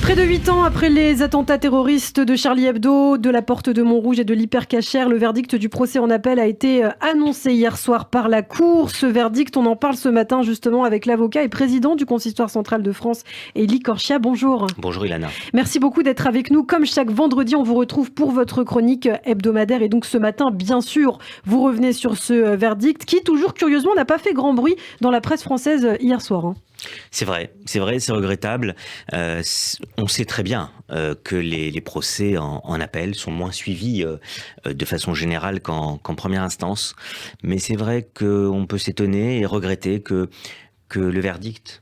Près de 8 ans après les attentats terroristes de Charlie Hebdo, de la Porte de Montrouge et de l'Hypercacher, le verdict du procès en appel a été annoncé hier soir par la Cour. Ce verdict, on en parle ce matin justement avec l'avocat et président du Consistoire central de France, Élie Corchia. Bonjour. Bonjour Ilana. Merci beaucoup d'être avec nous. Comme chaque vendredi, on vous retrouve pour votre chronique hebdomadaire. Et donc ce matin, bien sûr, vous revenez sur ce verdict qui, toujours curieusement, n'a pas fait grand bruit dans la presse française hier soir. C'est vrai, c'est regrettable. On sait très bien que les procès en appel sont moins suivis de façon générale qu'en première instance. Mais c'est vrai qu'on peut s'étonner et regretter que le verdict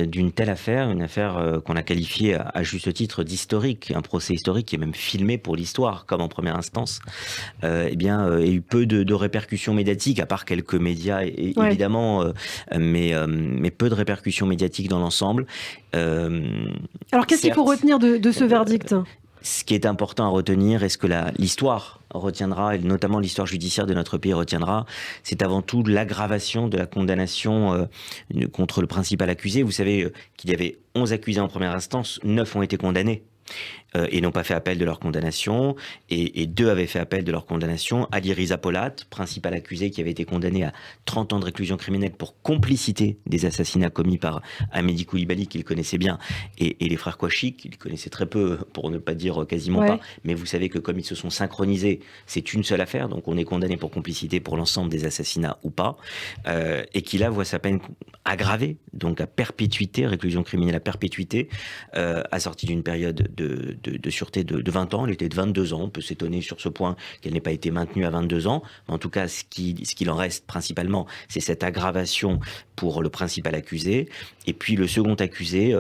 d'une telle affaire, une affaire qu'on a qualifiée à juste titre d'historique, un procès historique qui est même filmé pour l'histoire, comme en première instance, ait eu peu de répercussions médiatiques, à part quelques médias évidemment, mais peu de répercussions médiatiques dans l'ensemble. Alors qu'est-ce qu'il faut retenir de ce verdict ? Ce qui est important à retenir, et ce que l'histoire retiendra, et notamment l'histoire judiciaire de notre pays retiendra, c'est avant tout l'aggravation de la condamnation contre le principal accusé. Vous savez qu'il y avait 11 accusés en première instance, 9 ont été condamnés. Et n'ont pas fait appel de leur condamnation, et 2 avaient fait appel de leur condamnation. Ali Riza Polat, principal accusé qui avait été condamné à 30 ans de réclusion criminelle pour complicité des assassinats commis par Amédi Koulibaly, qu'il connaissait bien, et les frères Kouachi, qu'il connaissait très peu, pour ne pas dire quasiment pas, mais vous savez que comme ils se sont synchronisés, c'est une seule affaire, donc on est condamné pour complicité pour l'ensemble des assassinats ou pas, et qui là voit sa peine aggravée, donc à perpétuité, réclusion criminelle à perpétuité, assortie d'une période de sûreté de 20 ans, elle était de 22 ans, on peut s'étonner sur ce point qu'elle n'ait pas été maintenue à 22 ans, mais en tout cas ce qu'il en reste principalement, c'est cette aggravation pour le principal accusé, et puis le second accusé,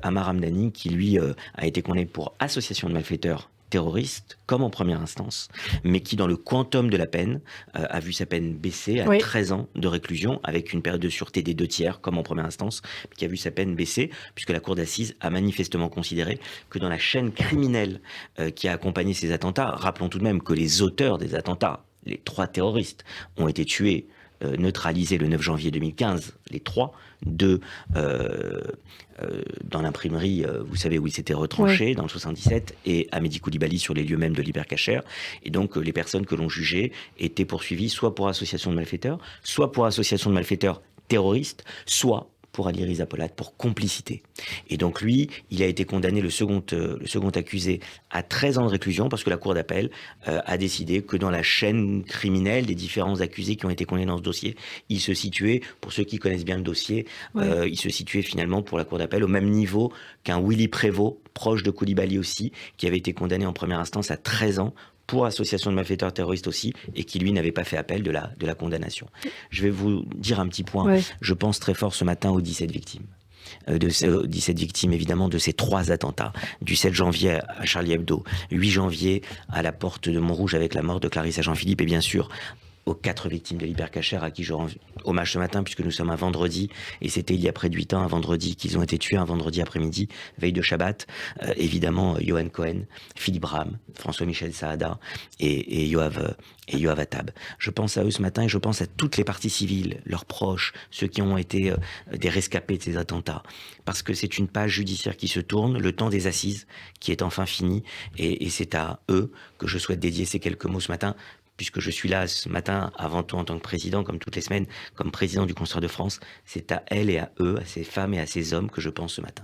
Amar Hamdani, qui lui a été condamné pour association de malfaiteurs terroriste, comme en première instance, mais qui, dans le quantum de la peine, a vu sa peine baisser à 13 ans de réclusion, avec une période de sûreté des 2/3, comme en première instance, mais qui a vu sa peine baisser, puisque la Cour d'assises a manifestement considéré que dans la chaîne criminelle qui a accompagné ces attentats, rappelons tout de même que les auteurs des attentats, les 3 terroristes, ont été tués, neutralisés le 9 janvier 2015, les 3, 2 dans l'imprimerie, vous savez, où il s'était retranché, dans le 77, et Amédi Koulibaly sur les lieux mêmes de l'Hypercacher. Et donc, les personnes que l'on jugeait étaient poursuivies soit pour association de malfaiteurs, soit pour association de malfaiteurs terroristes, soit pour Ali Riza Polat, pour complicité. Et donc lui, il a été condamné, le second accusé, à 13 ans de réclusion, parce que la Cour d'appel a décidé que dans la chaîne criminelle des différents accusés qui ont été condamnés dans ce dossier, il se situait, pour ceux qui connaissent bien le dossier, il se situait finalement pour la Cour d'appel au même niveau qu'un Willy Prévost, proche de Koulibaly aussi, qui avait été condamné en première instance à 13 ans pour association de malfaiteurs terroristes aussi, et qui lui n'avait pas fait appel de la condamnation. Je vais vous dire un petit point. Je pense très fort ce matin aux 17 victimes. 17 victimes évidemment de ces 3 attentats, du 7 janvier à Charlie Hebdo, 8 janvier à la Porte de Montrouge avec la mort de Clarissa Jean-Philippe, et bien sûr aux 4 victimes de l'Hypercacher, à qui je rends hommage ce matin, puisque nous sommes un vendredi, et c'était il y a près de 8 ans, un vendredi, qu'ils ont été tués, un vendredi après-midi, veille de Shabbat. Évidemment, Yohan Cohen, Philippe Ram, François-Michel Saada et Yoav Attab. Je pense à eux ce matin, et je pense à toutes les parties civiles, leurs proches, ceux qui ont été des rescapés de ces attentats. Parce que c'est une page judiciaire qui se tourne, le temps des assises qui est enfin fini, et c'est à eux que je souhaite dédier ces quelques mots ce matin, puisque je suis là ce matin, avant tout en tant que président, comme toutes les semaines, comme président du Consistoire de France. C'est à elles et à eux, à ces femmes et à ces hommes que je pense ce matin.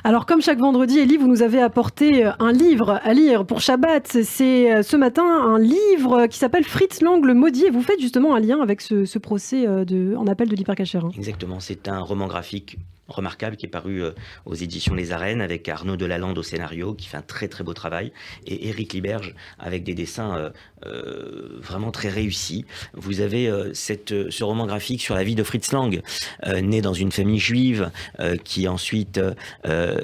Alors, comme chaque vendredi, Élie, vous nous avez apporté un livre à lire pour Shabbat. C'est ce matin un livre qui s'appelle Fritz Lang, le maudit. Et vous faites justement un lien avec ce procès en appel de l'Hypercacher. Exactement, c'est un roman graphique remarquable qui est paru aux éditions Les Arènes, avec Arnaud Delalande au scénario, qui fait un très très beau travail, et Éric Liberge avec des dessins vraiment très réussis. Vous avez ce roman graphique sur la vie de Fritz Lang, né dans une famille juive, qui ensuite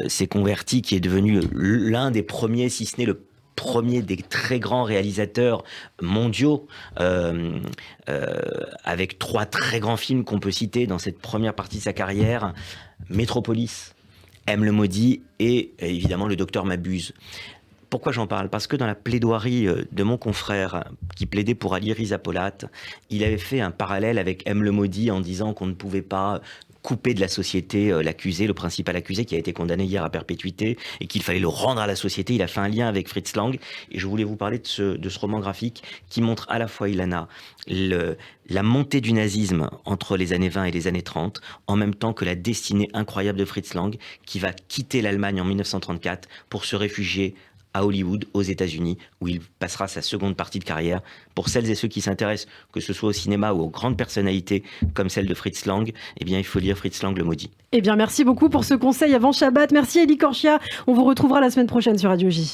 s'est converti, qui est devenu l'un des premiers, si ce n'est le premier des très grands réalisateurs mondiaux, avec 3 très grands films qu'on peut citer dans cette première partie de sa carrière: Métropolis, M le maudit et évidemment Le Docteur Mabuse. Pourquoi j'en parle? Parce que dans la plaidoirie de mon confrère qui plaidait pour Ali Riza Polat, il avait fait un parallèle avec M le maudit en disant qu'on ne pouvait pas couper de la société l'accusé, le principal accusé qui a été condamné hier à perpétuité et qu'il fallait le rendre à la société. Il a fait un lien avec Fritz Lang et je voulais vous parler de ce roman graphique qui montre à la fois, Ilana, la montée du nazisme entre les années 20 et les années 30, en même temps que la destinée incroyable de Fritz Lang qui va quitter l'Allemagne en 1934 pour se réfugier à Hollywood, aux États-Unis, où il passera sa seconde partie de carrière. Pour celles et ceux qui s'intéressent, que ce soit au cinéma ou aux grandes personnalités comme celle de Fritz Lang, eh bien, il faut lire Fritz Lang le Maudit. Eh bien, merci beaucoup pour ce conseil avant Shabbat. Merci Elie Korchia. On vous retrouvera la semaine prochaine sur Radio J.